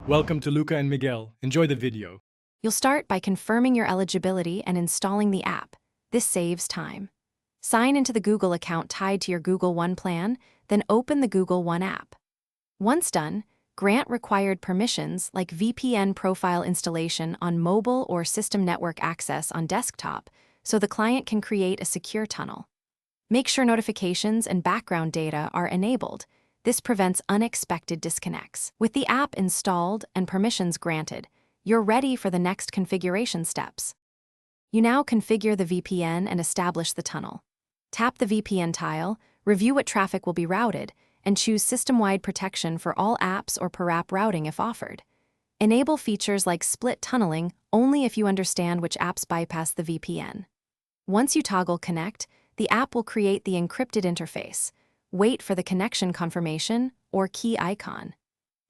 Welcome to Luca and Miguel. Enjoy the video. You'll start by confirming your eligibility and installing the app. This saves time. Sign into the Google account tied to your Google One plan, then open the Google One app. Once done, grant required permissions like VPN profile installation on mobile or system network access on desktop so the client can create a secure tunnel. Make sure notifications and background data are enabled. This prevents unexpected disconnects. With the app installed and permissions granted, you're ready for the next configuration steps. You now configure the VPN and establish the tunnel. Tap the VPN tile, review what traffic will be routed, and choose system-wide protection for all apps or per-app routing if offered. Enable features like split tunneling only if you understand which apps bypass the VPN. Once you toggle Connect, the app will create the encrypted interface. Wait for the connection confirmation or key icon.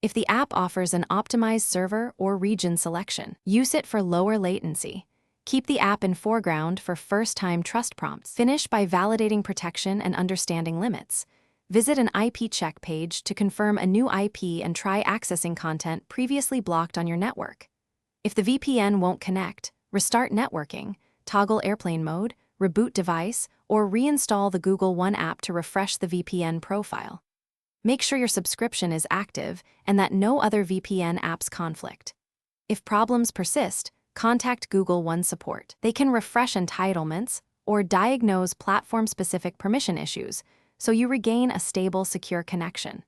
If the app offers an optimized server or region selection, use it for lower latency. Keep the app in foreground for first-time trust prompts. Finish by validating protection and understanding limits. Visit an IP check page to confirm a new IP and try accessing content previously blocked on your network. If the VPN won't connect, restart networking, toggle airplane mode, reboot device, or reinstall the Google One app to refresh the VPN profile. Make sure your subscription is active and that no other VPN apps conflict. If problems persist, contact Google One support. They can refresh entitlements or diagnose platform-specific permission issues, so you regain a stable, secure connection.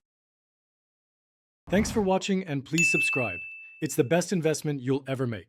Thanks for watching and please subscribe. It's the best investment you'll ever make.